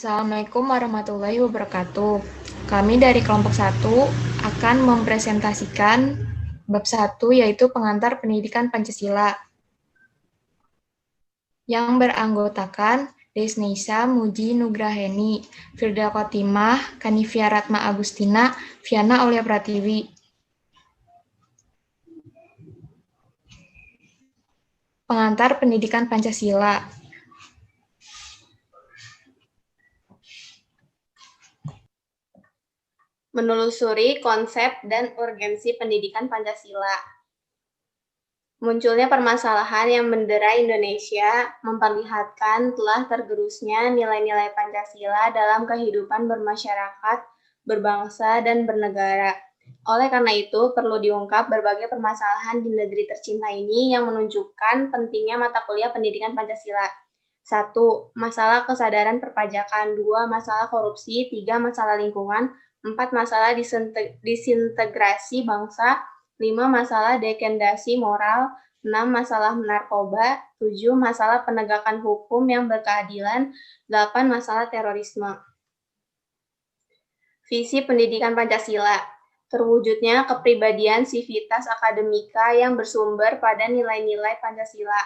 Assalamualaikum warahmatullahi wabarakatuh. Kami dari kelompok 1 akan mempresentasikan bab 1 yaitu pengantar pendidikan Pancasila yang beranggotakan Desneisa Muji Nugraheni, Firda Khotimah, Kanivia Ratma Agustina, Viana Aulia Pratiwi. Pengantar pendidikan Pancasila. Menelusuri konsep dan urgensi pendidikan Pancasila. Munculnya permasalahan yang mendera Indonesia memperlihatkan telah tergerusnya nilai-nilai Pancasila dalam kehidupan bermasyarakat, berbangsa, dan bernegara. Oleh karena itu, perlu diungkap berbagai permasalahan di negeri tercinta ini yang menunjukkan pentingnya mata kuliah pendidikan Pancasila. 1. Masalah kesadaran perpajakan. 2. Masalah korupsi. 3. Masalah lingkungan. 4. Masalah disintegrasi bangsa. 5. Masalah dekendasi moral. 6. Masalah narkoba. 7. Masalah penegakan hukum yang berkeadilan. 8. Masalah terorisme. Visi pendidikan Pancasila. Terwujudnya kepribadian sivitas akademika yang bersumber pada nilai-nilai Pancasila.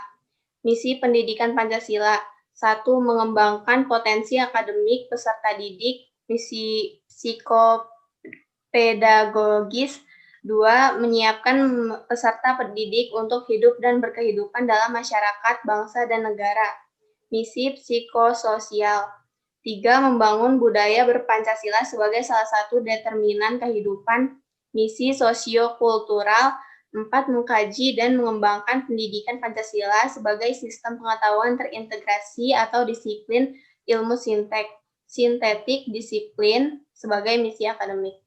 Misi pendidikan Pancasila. 1. Mengembangkan potensi akademik peserta didik. Misi psikopedagogis. 2. Menyiapkan peserta pendidik untuk hidup dan berkehidupan dalam masyarakat, bangsa, dan negara. Misi psikososial. 3. Membangun budaya berpancasila sebagai salah satu determinan kehidupan. Misi sosiokultural. 4. Mengkaji dan mengembangkan pendidikan Pancasila sebagai sistem pengetahuan terintegrasi atau disiplin ilmu sintetik disiplin sebagai misi akademik.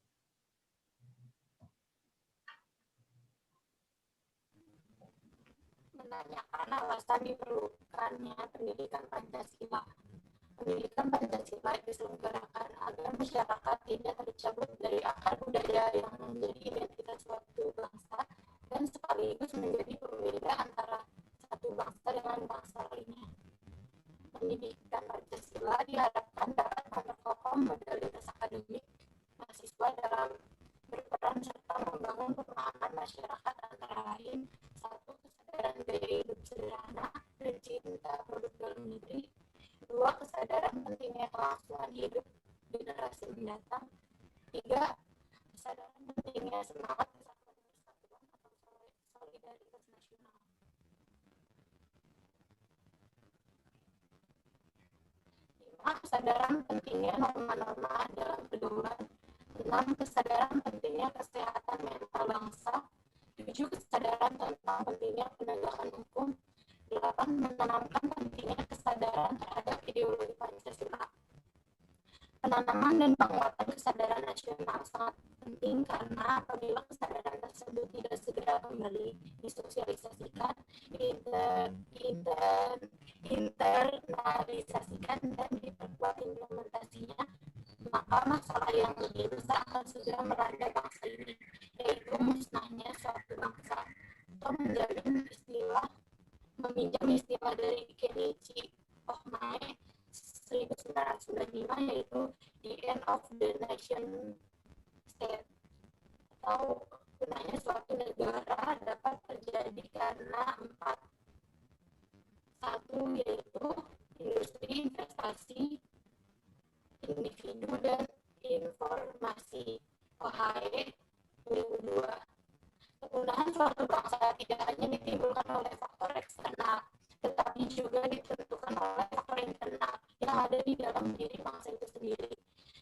Menanyakan alasan diperlukannya pendidikan Pancasila. Pendidikan Pancasila diselenggarakan agar masyarakat tidak tercabut dari akar budaya yang menjadi identitas suatu bangsa dan sekaligus menjadi pembeda antara satu bangsa dengan bangsa lainnya. Pendidikan Pancasila diharapkan dapat memperkokoh modalitas akademik mahasiswa dalam berperan serta membangun pemahaman masyarakat antara lain 1. Kesadaran gaya hidup sederhana dan cinta produk dalam negeri. 2. Kesadaran pentingnya kelangsungan hidup generasi mendatang. 3. Kesadaran pentingnya semangat persatuan atau solidaritas nasional. 5. Kesadaran pentingnya norma-norma dalam pergaulan. 6. Kesadaran pentingnya kesehatan mental bangsa. 7. Kesadaran tentang pentingnya penegakan hukum. 8. Menanamkan pentingnya kesadaran terhadap ideologi Pancasila. Penanaman dan penguatan kesadaran nasional sangat penting karena apabila kesadaran tersebut tidak segera kembali disosialisasikan, internalisasikan dan diperkuat implementasinya, maka masalah yang lebih besar akan segera melanda bangsa ini, yaitu musnahnya suatu bangsa. Atau meminjam istilah dari Kenichi Ohmae 1995 yaitu the end of the nation state, atau punahnya suatu negara dapat terjadi karena 4. 1. Yaitu industri, investasi, individu, dan informasi. Ohmae 2002. Kepunahan suatu bangsa tidak hanya ditimbulkan oleh faktor eksternal, tetapi juga ditentukan oleh faktor internal yang ada di dalam diri bangsa itu sendiri.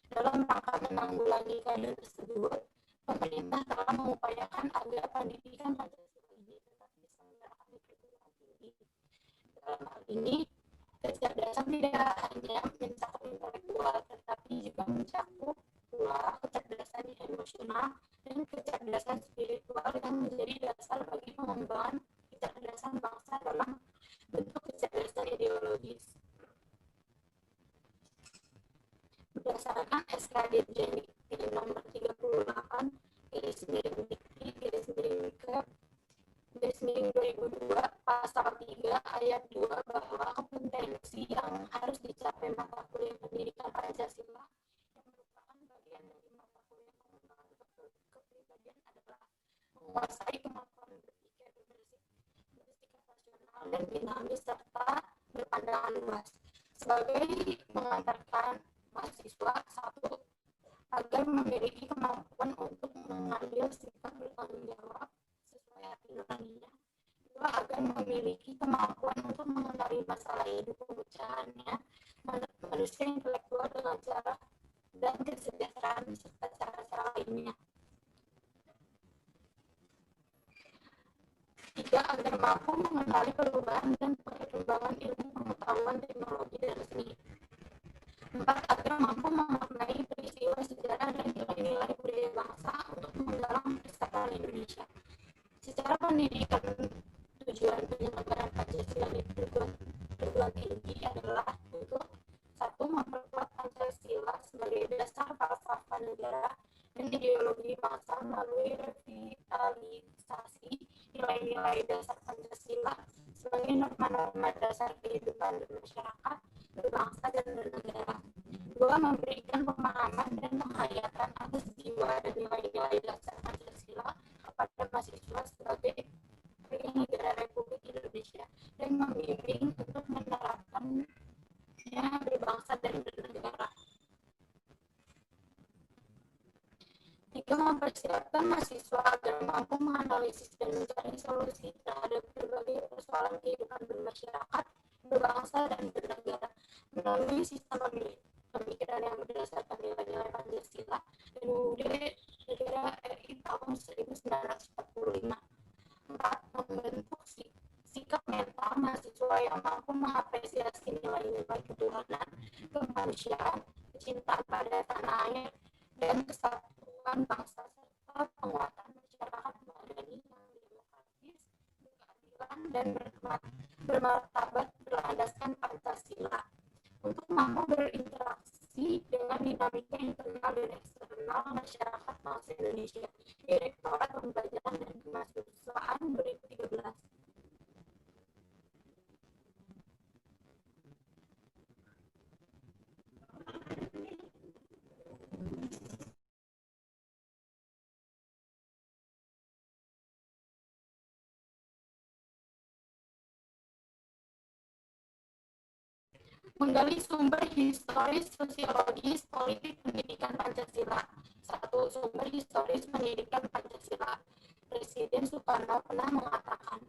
Dalam rangka menanggulangi keadaan tersebut, pemerintah telah mengupayakan agar pendidikan Pancasila ini tetap diselenggarakan di perguruan tinggi. Dalam hal ini, kecerdasan tidak hanya mencakup intelektual, tetapi juga mencakup pula kecerdasan emosional dan kecerdasan spiritual yang menjadi dasar bagi pengembangan kecerdasan bangsa dalam bentuk kecerdasan ideologis. Berdasarkan SK Dirjen nomor 38 garis miring Dikti garis miring ke Garis Miring 2002 pasal 3 ayat 2 bahwa kompetensi yang harus dicapai mata kuliah pendidikan Pancasila yang merupakan bagian dari mata kuliah pengembangan kepribadian adalah menguasai kemampuan berpikir bersikap rasional dan dinamis serta berpandangan luas sebagai mengantarkan mahasiswa satu agar memiliki kemampuan untuk mengambil sikap bertanggung jawab sesuai hati nuraninya. Dua, agar memiliki kemampuan untuk mengenali masalah hidup pemecahannya, manusia intelektual dengan cara dan kesejahteraan serta cara-cara lainnya. Tiga, agar mampu mengenali perubahan dan perkembangan ilmu pengetahuan teknologi dan seni. Empat, agar mampu memaknai peristiwa sejarah dan nilai-nilai budaya bangsa untuk menggalang persatuan Indonesia. Secara pendidikan, tujuan penyelenggaraan Pancasila di perguruan tinggi adalah untuk satu, memperkuat Pancasila sebagai dasar falsafah negara dan ideologi bangsa melalui revitalisasi nilai-nilai dasar Pancasila sebagai norma-norma dasar kehidupan bermasyarakat, berbangsa dan bernegara. Dua, memberikan pemahaman dan penghayatan atas jiwa dan nilai-nilai dasar Pancasila kepada mahasiswa sebagai negara Republik Indonesia dan membimbing untuk menerapkannya berbangsa dan bernegara. Tiga, mempersiapkan mahasiswa agar mampu menganalisis dan mencari solusi terhadap berbagai persoalan kehidupan bermasyarakat, berbangsa dan bernegara melalui sistem pemikiran yang berdasarkan nilai-nilai Pancasila dan UUD Negara RI tahun 1945. 4. Membentuk sikap mental mahasiswa yang mampu mengapresiasi nilai-nilai ketuhanan, kemanusiaan, kecintaan pada tanah air, dan kesatuan bangsa serta penguatan masyarakat madani yang demokratis, berkeadilan, dan bermartabat berlandaskan Pancasila untuk mampu berinteraksi dengan dinamika internal dan eksternal masyarakat bangsa Indonesia. Direktorat Pembelajaran dan Kemahasiswaan 2013. Menggali sumber historis, sosiologis, politik, pendidikan Pancasila. 1. Sumber historis pendidikan Pancasila. Presiden Soekarno pernah mengatakan,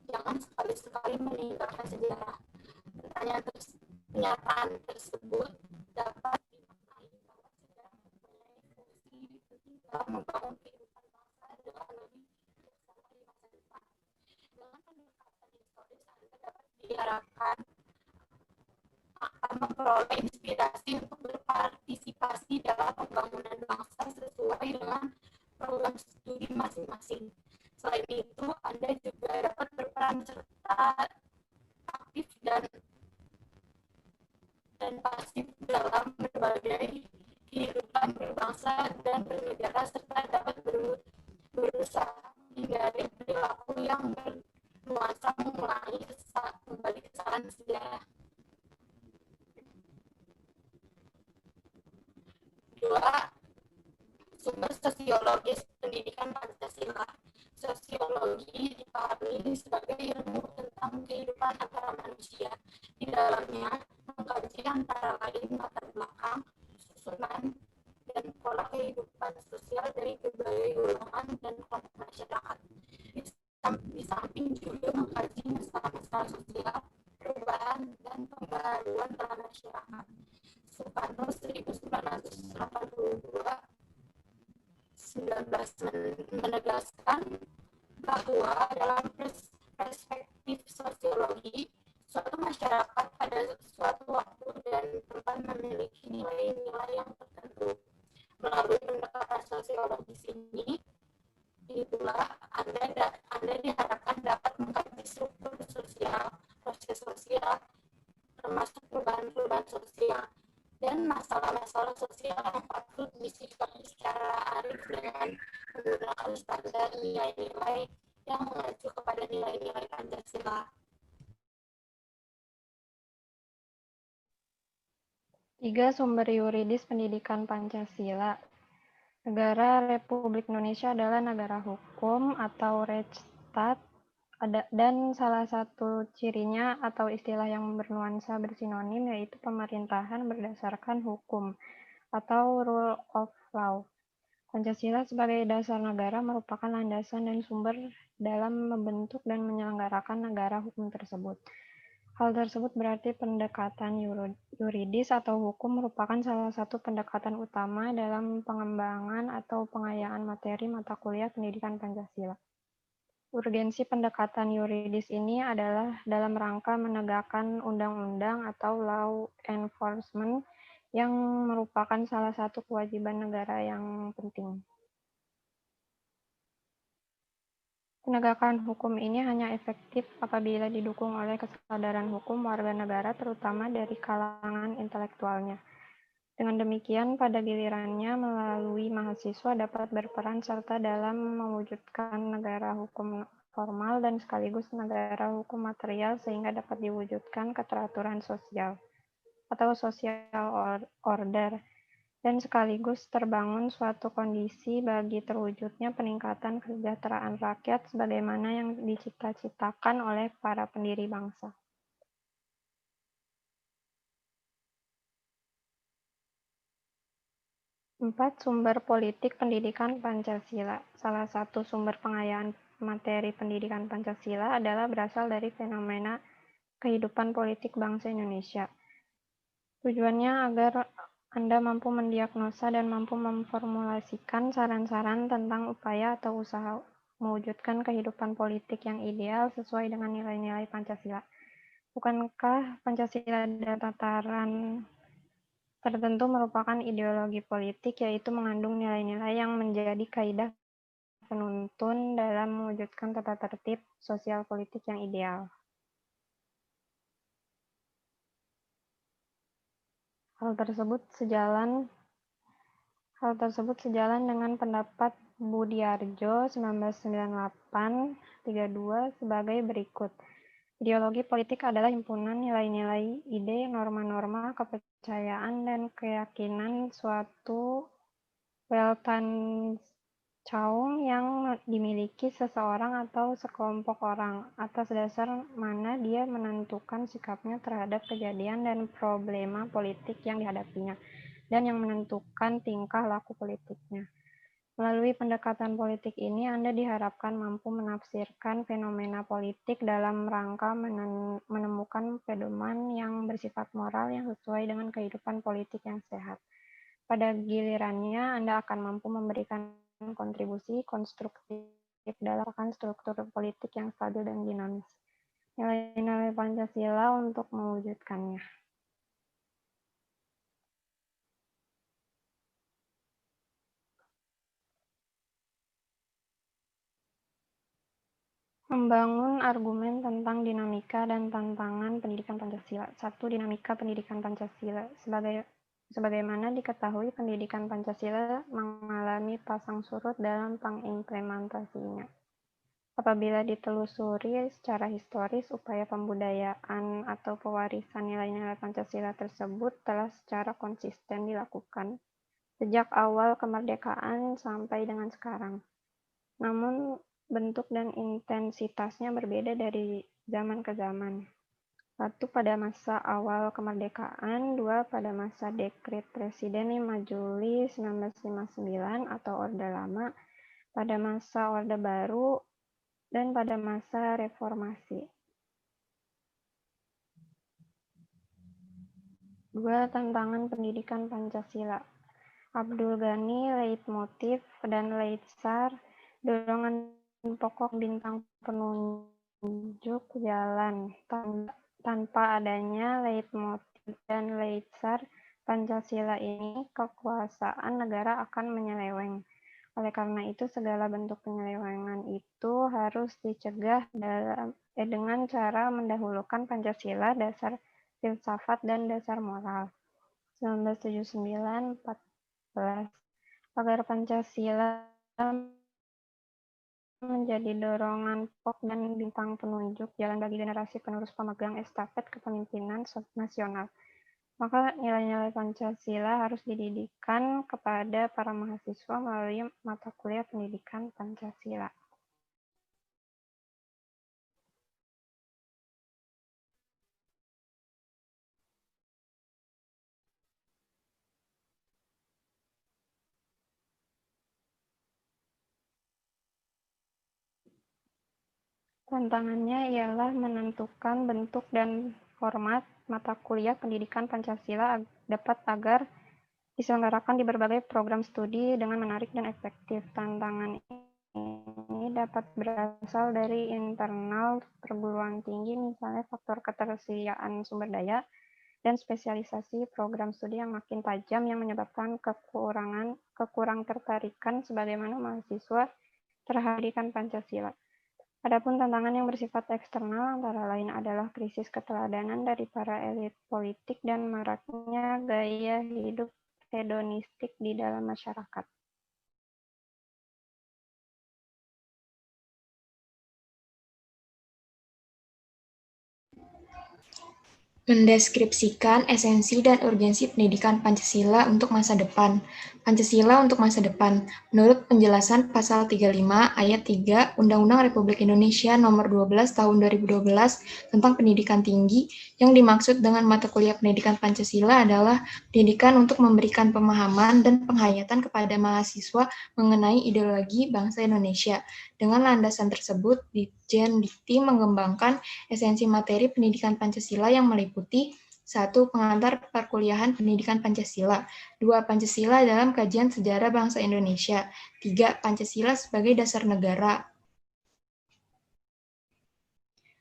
jangan sekali-sekali meninggalkan sejarah. Pernyataan tersebut dapat dimaknai bahwa sejarah mempunyai fungsi penting dalam membangun kehidupan bangsa dengan lebih bijaksana di masa depan. Dengan pendekatan historis, Anda dapat diharapkan akan memperoleh inspirasi untuk berpartisipasi dalam pembangunan bangsa sesuai dengan program studi masing-masing. Selain itu, Anda juga dapat berperan serta aktif dan pasif dalam berbagai kehidupan berbangsa dan bernegara serta dapat berusaha menghindari perilaku yang bernuansa mengulangi kembali kesalahan sejarah. 2. Sumber sosiologis pendidikan Pancasila. Sosiologi dipahami sebagai ilmu tentang kehidupan antara manusia. Di dalamnya mengkaji antara lain latar belakang, susunan, dan pola kehidupan sosial dari berbagai golongan dan kelompok masyarakat. Di samping juga mengkaji masalah-masalah sosial, perubahan, dan pembaruan dalam masyarakat. Soekarno 1982 menegaskan bahwa dalam perspektif sosiologi, suatu masyarakat pada suatu waktu dan tempat memiliki nilai-nilai yang tertentu. Melalui pendekatan sosiologis ini, itulah Anda diharapkan dapat mengkaji struktur sosial, proses sosial, termasuk perubahan-perubahan sosial, dan masalah-masalah sosial yang patut disikapi secara arif dengan menggunakan standar nilai-nilai yang mengacu kepada Pancasila. 3. Sumber yuridis pendidikan Pancasila. Negara Republik Indonesia adalah negara hukum atau Rechtsstaat, dan salah satu cirinya atau istilah yang bernuansa bersinonim yaitu pemerintahan berdasarkan hukum atau rule of law. Pancasila sebagai dasar negara merupakan landasan dan sumber dalam membentuk dan menyelenggarakan negara hukum tersebut. Hal tersebut berarti pendekatan yuridis atau hukum merupakan salah satu pendekatan utama dalam pengembangan atau pengayaan materi mata kuliah pendidikan Pancasila. Urgensi pendekatan yuridis ini adalah dalam rangka menegakkan undang-undang atau law enforcement yang merupakan salah satu kewajiban negara yang penting. Penegakan hukum ini hanya efektif apabila didukung oleh kesadaran hukum warga negara, terutama dari kalangan intelektualnya. Dengan demikian, pada gilirannya melalui mahasiswa dapat berperan serta dalam mewujudkan negara hukum formal dan sekaligus negara hukum material sehingga dapat diwujudkan keteraturan sosial atau social order dan sekaligus terbangun suatu kondisi bagi terwujudnya peningkatan kesejahteraan rakyat sebagaimana yang dicita-citakan oleh para pendiri bangsa. Empat, sumber politik pendidikan Pancasila. Salah satu sumber pengayaan materi pendidikan Pancasila adalah berasal dari fenomena kehidupan politik bangsa Indonesia. Tujuannya agar Anda mampu mendiagnosa dan mampu memformulasikan saran-saran tentang upaya atau usaha mewujudkan kehidupan politik yang ideal sesuai dengan nilai-nilai Pancasila. Bukankah Pancasila dalam tataran tertentu merupakan ideologi politik, yaitu mengandung nilai-nilai yang menjadi kaidah penuntun dalam mewujudkan tata tertib sosial politik yang ideal. Hal tersebut sejalan dengan pendapat Budiarjo 1998-32 sebagai berikut. Ideologi politik adalah himpunan nilai-nilai, ide, norma-norma, kepercayaan, dan keyakinan suatu Weltanschauung yang dimiliki seseorang atau sekelompok orang, atas dasar mana dia menentukan sikapnya terhadap kejadian dan problema politik yang dihadapinya, dan yang menentukan tingkah laku politiknya. Melalui pendekatan politik ini, Anda diharapkan mampu menafsirkan fenomena politik dalam rangka menemukan pedoman yang bersifat moral yang sesuai dengan kehidupan politik yang sehat. Pada gilirannya, Anda akan mampu memberikan kontribusi konstruktif dalam struktur politik yang stabil dan dinamis. Nilai-nilai Pancasila untuk mewujudkannya. Membangun argumen tentang dinamika dan tantangan pendidikan Pancasila. 1. Dinamika pendidikan Pancasila. Sebagaimana diketahui, pendidikan Pancasila mengalami pasang surut dalam pengimplementasinya. Apabila ditelusuri secara historis, upaya pembudayaan atau pewarisan nilai-nilai Pancasila tersebut telah secara konsisten dilakukan sejak awal kemerdekaan sampai dengan sekarang. Namun, bentuk dan intensitasnya berbeda dari zaman ke zaman. 1. Pada masa awal kemerdekaan, 2. Pada masa dekret Presiden 5 Juli 1959 atau Orde Lama, pada masa Orde Baru, dan pada masa reformasi. 2. Tantangan pendidikan Pancasila. Abdul Ghani, Leitmotif, dan Leitsar, dorongan pokok bintang penunjuk jalan. Tanpa adanya leitmotif dan leitsar Pancasila ini, kekuasaan negara akan menyeleweng. Oleh karena itu, segala bentuk penyelewengan itu harus dicegah dengan cara mendahulukan Pancasila, dasar filsafat, dan dasar moral. 1979-14. Agar Pancasila menjadi dorongan pokok dan bintang penunjuk jalan bagi generasi penerus pemegang estafet kepemimpinan nasional. Maka nilai-nilai Pancasila harus dididikkan kepada para mahasiswa melalui mata kuliah pendidikan Pancasila. Tantangannya ialah menentukan bentuk dan format mata kuliah pendidikan Pancasila dapat agar diselenggarakan di berbagai program studi dengan menarik dan efektif. Tantangan ini dapat berasal dari internal perguruan tinggi, misalnya faktor ketersediaan sumber daya dan spesialisasi program studi yang makin tajam yang menyebabkan kekurang tertarikan sebagaimana mahasiswa terhadap Pancasila. Adapun tantangan yang bersifat eksternal antara lain adalah krisis keteladanan dari para elit politik dan maraknya gaya hidup hedonistik di dalam masyarakat. Mendeskripsikan esensi dan urgensi pendidikan Pancasila untuk masa depan. Pancasila untuk masa depan. Menurut penjelasan pasal 35 ayat 3 Undang-Undang Republik Indonesia Nomor 12 Tahun 2012 tentang pendidikan tinggi, yang dimaksud dengan mata kuliah pendidikan Pancasila adalah pendidikan untuk memberikan pemahaman dan penghayatan kepada mahasiswa mengenai ideologi bangsa Indonesia. Dengan landasan tersebut, Ditjen Dikti mengembangkan esensi materi pendidikan Pancasila yang meliputi 1. Pengantar perkuliahan pendidikan Pancasila. 2. Pancasila dalam kajian sejarah bangsa Indonesia. 3. Pancasila sebagai dasar negara.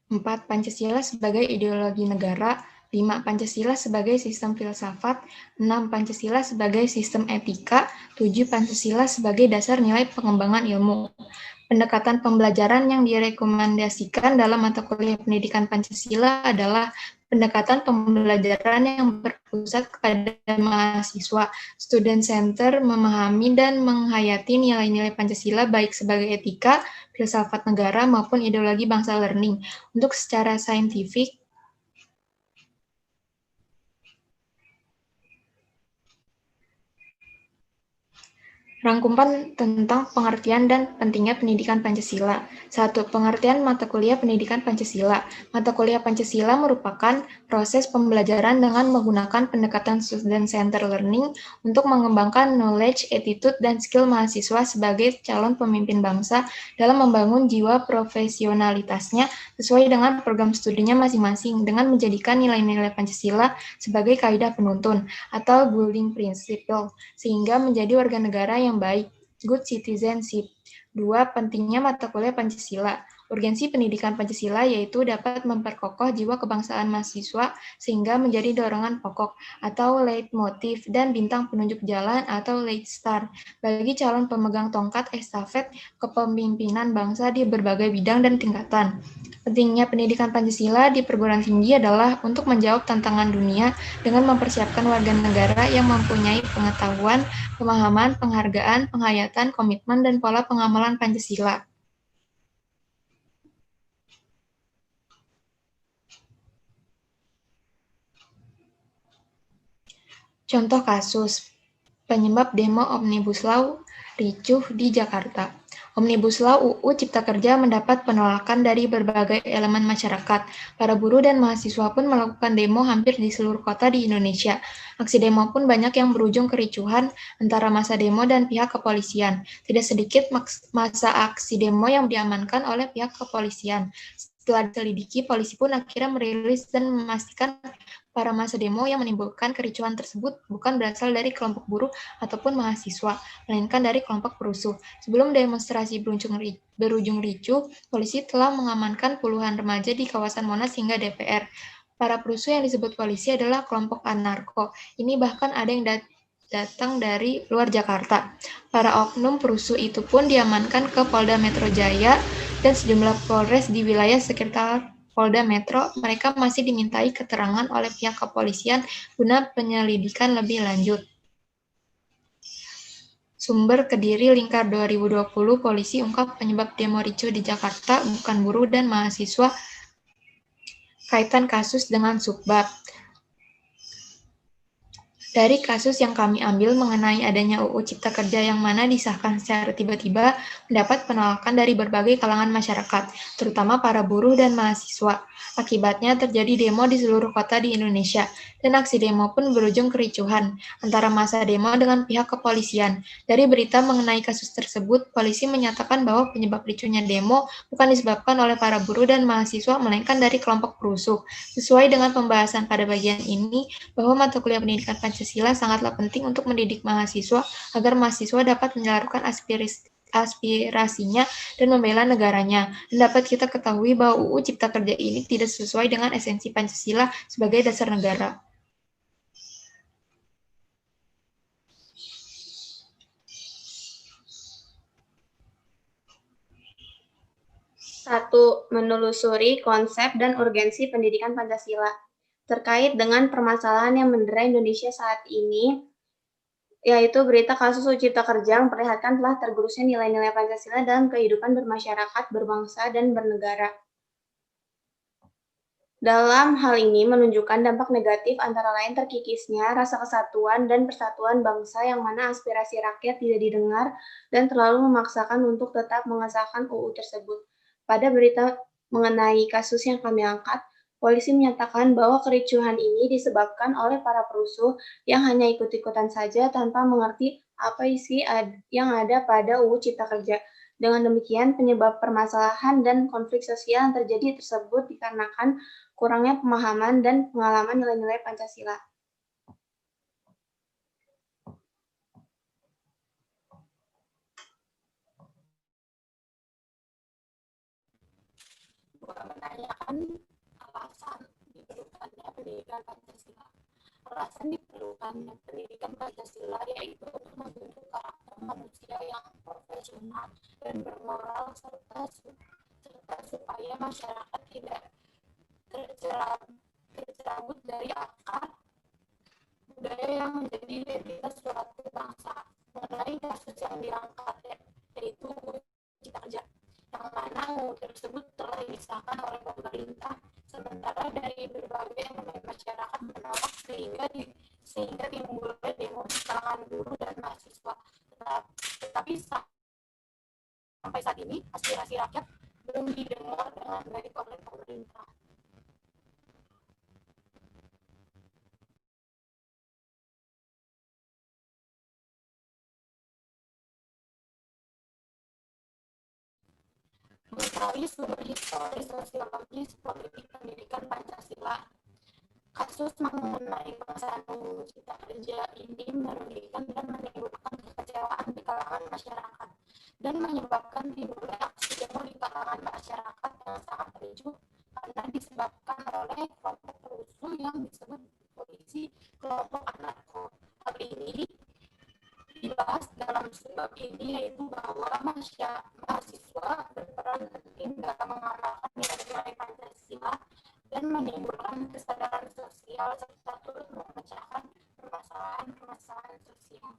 4. Pancasila sebagai ideologi negara. 5. Pancasila sebagai sistem filsafat. 6. Pancasila sebagai sistem etika. 7. Pancasila sebagai dasar nilai pengembangan ilmu. Pendekatan pembelajaran yang direkomendasikan dalam mata kuliah pendidikan Pancasila adalah pendekatan pembelajaran yang berpusat kepada mahasiswa. Student Center memahami dan menghayati nilai-nilai Pancasila baik sebagai etika, filsafat negara, maupun ideologi bangsa learning. Untuk secara saintifik, rangkuman tentang pengertian dan pentingnya pendidikan Pancasila. 1. Pengertian mata kuliah pendidikan Pancasila. Mata kuliah Pancasila merupakan proses pembelajaran dengan menggunakan pendekatan student-centered learning untuk mengembangkan knowledge, attitude, dan skill mahasiswa sebagai calon pemimpin bangsa dalam membangun jiwa profesionalitasnya sesuai dengan program studinya masing-masing dengan menjadikan nilai-nilai Pancasila sebagai kaidah penuntun atau guiding principle sehingga menjadi warga negara yang baik, good citizenship. 2. Pentingnya mata kuliah Pancasila. Urgensi pendidikan Pancasila yaitu dapat memperkokoh jiwa kebangsaan mahasiswa sehingga menjadi dorongan pokok atau leitmotif dan bintang penunjuk jalan atau lead star bagi calon pemegang tongkat estafet kepemimpinan bangsa di berbagai bidang dan tingkatan. Pentingnya pendidikan Pancasila di perguruan tinggi adalah untuk menjawab tantangan dunia dengan mempersiapkan warga negara yang mempunyai pengetahuan, pemahaman, penghargaan, penghayatan, komitmen, dan pola pengamalan Pancasila. Contoh kasus, penyebab demo Omnibus Law ricuh di Jakarta. Omnibus Law UU Cipta Kerja mendapat penolakan dari berbagai elemen masyarakat. Para buruh dan mahasiswa pun melakukan demo hampir di seluruh kota di Indonesia. Aksi demo pun banyak yang berujung kericuhan antara massa demo dan pihak kepolisian. Tidak sedikit masa aksi demo yang diamankan oleh pihak kepolisian. Setelah diselidiki, polisi pun akhirnya merilis dan memastikan para massa demo yang menimbulkan kericuhan tersebut bukan berasal dari kelompok buruh ataupun mahasiswa, melainkan dari kelompok perusuh. Sebelum demonstrasi berujung ricuh, polisi telah mengamankan puluhan remaja di kawasan Monas hingga DPR. Para perusuh yang disebut polisi adalah kelompok anarko. Ini bahkan ada yang datang dari luar Jakarta. Para oknum perusuh itu pun diamankan ke Polda Metro Jaya dan sejumlah polres di wilayah sekitar Polda Metro. Mereka masih dimintai keterangan oleh pihak kepolisian guna penyelidikan lebih lanjut. Sumber Kediri Lingkar 2020, polisi ungkap penyebab demo ricuh di Jakarta bukan buruh dan mahasiswa, kaitan kasus dengan subbab. Dari kasus yang kami ambil mengenai adanya UU Cipta Kerja yang mana disahkan secara tiba-tiba, mendapat penolakan dari berbagai kalangan masyarakat, terutama para buruh dan mahasiswa. Akibatnya terjadi demo di seluruh kota di Indonesia, dan aksi demo pun berujung kericuhan antara massa demo dengan pihak kepolisian. Dari berita mengenai kasus tersebut, polisi menyatakan bahwa penyebab ricuhnya demo bukan disebabkan oleh para buruh dan mahasiswa, melainkan dari kelompok perusuh. Sesuai dengan pembahasan pada bagian ini, bahwa mata kuliah pendidikan Pancasila sangatlah penting untuk mendidik mahasiswa agar mahasiswa dapat menyalurkan aspirasinya dan membela negaranya. Dan dapat kita ketahui bahwa UU Cipta Kerja ini tidak sesuai dengan esensi Pancasila sebagai dasar negara. Satu, menelusuri konsep dan urgensi pendidikan Pancasila. Terkait dengan permasalahan yang mendera Indonesia saat ini, yaitu berita kasus UU Cipta Kerja memperlihatkan telah tergerusnya nilai-nilai Pancasila dalam kehidupan bermasyarakat, berbangsa, dan bernegara. Dalam hal ini menunjukkan dampak negatif antara lain terkikisnya rasa kesatuan dan persatuan bangsa yang mana aspirasi rakyat tidak didengar dan terlalu memaksakan untuk tetap mengesahkan UU tersebut. Pada berita mengenai kasus yang kami angkat, polisi menyatakan bahwa kericuhan ini disebabkan oleh para perusuh yang hanya ikut-ikutan saja tanpa mengerti apa isi yang ada pada UU Cipta Kerja. Dengan demikian, penyebab permasalahan dan konflik sosial yang terjadi tersebut dikarenakan kurangnya pemahaman dan pengalaman nilai-nilai Pancasila. Menanyakan alasan diperlukannya pendidikan Pancasila. Alasan diperlukannya pendidikan Pancasila yaitu untuk membentuk karakter manusia yang profesional dan bermoral serta supaya masyarakat tidak tercerabut dari akar budaya yang menjadi identitas suatu bangsa. Mengenai kasus yang diangkat yaitu Cipta Kerja, yang mana UU tersebut telah disahkan oleh pemerintah, sementara dari berbagai elemen masyarakat menolak sehingga timbulnya demo di kalangan buruh dan mahasiswa. Tetapi sampai saat ini aspirasi rakyat belum didengar dengan baik oleh pemerintah. Mengetahui sumber historis, sosiologis, politik, pendidikan Pancasila, kasus mengenai pengesahan UU Cipta Kerja ini merugikan dan menimbulkan kekecewaan di kalangan masyarakat dan menyebabkan timbulnya aksi demo di kalangan masyarakat yang sangat ricuh karena disebabkan oleh kelompok perusuh yang disebut polisi kelompok anarko. Hal ini dibahas dalam subbab ini, yaitu bahwa mahasiswa berperan penting dalam mengamalkan nilai-nilai Pancasila dan menimbulkan kesadaran sosial serta turut memecahkan permasalahan-permasalahan sosial.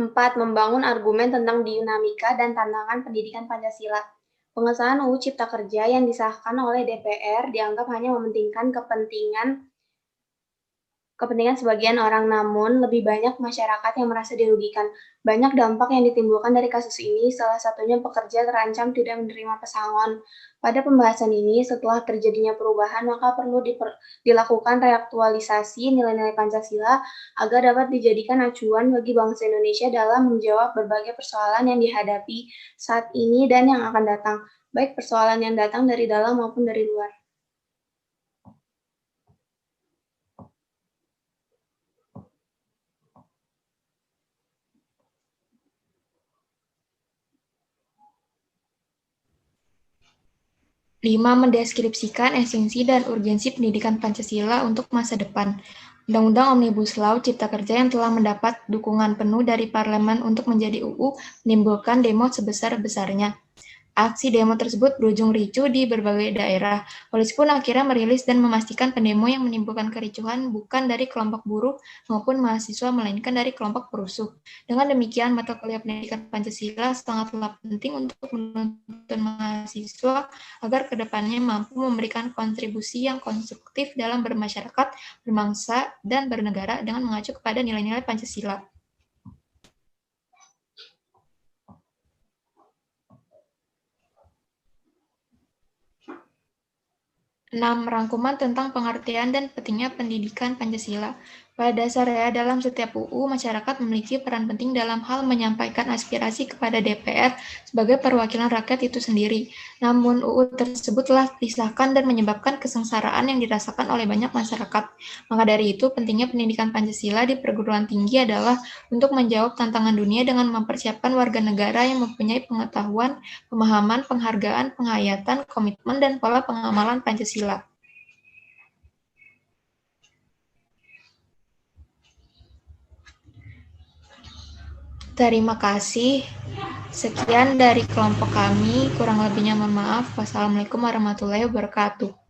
Empat, membangun argumen tentang dinamika dan tantangan pendidikan Pancasila. Pengesahan UU Cipta Kerja yang disahkan oleh DPR dianggap hanya mementingkan kepentingan sebagian orang, namun lebih banyak masyarakat yang merasa dirugikan. Banyak dampak yang ditimbulkan dari kasus ini, salah satunya pekerja terancam tidak menerima pesangon. Pada pembahasan ini, setelah terjadinya perubahan, maka perlu dilakukan reaktualisasi nilai-nilai Pancasila agar dapat dijadikan acuan bagi bangsa Indonesia dalam menjawab berbagai persoalan yang dihadapi saat ini dan yang akan datang, baik persoalan yang datang dari dalam maupun dari luar. 5. Mendeskripsikan esensi dan urgensi pendidikan Pancasila untuk masa depan. Undang-Undang Omnibus Law Cipta Kerja yang telah mendapat dukungan penuh dari Parlemen untuk menjadi UU menimbulkan demo sebesar-besarnya. Aksi demo tersebut berujung ricuh di berbagai daerah. Polisi pun akhirnya merilis dan memastikan pendemo yang menimbulkan kericuhan bukan dari kelompok buruh maupun mahasiswa, melainkan dari kelompok perusuh. Dengan demikian, mata kuliah pendidikan Pancasila sangatlah penting untuk menuntun mahasiswa agar kedepannya mampu memberikan kontribusi yang konstruktif dalam bermasyarakat, berbangsa, dan bernegara dengan mengacu kepada nilai-nilai Pancasila. 6. Rangkuman tentang pengertian dan pentingnya pendidikan Pancasila. Pada dasarnya, dalam setiap UU, masyarakat memiliki peran penting dalam hal menyampaikan aspirasi kepada DPR sebagai perwakilan rakyat itu sendiri. Namun, UU tersebut telah disahkan dan menyebabkan kesengsaraan yang dirasakan oleh banyak masyarakat. Maka dari itu, pentingnya pendidikan Pancasila di perguruan tinggi adalah untuk menjawab tantangan dunia dengan mempersiapkan warga negara yang mempunyai pengetahuan, pemahaman, penghargaan, penghayatan, komitmen, dan pola pengamalan Pancasila. Terima kasih. Sekian dari kelompok kami. Kurang lebihnya mohon maaf. Wassalamualaikum warahmatullahi wabarakatuh.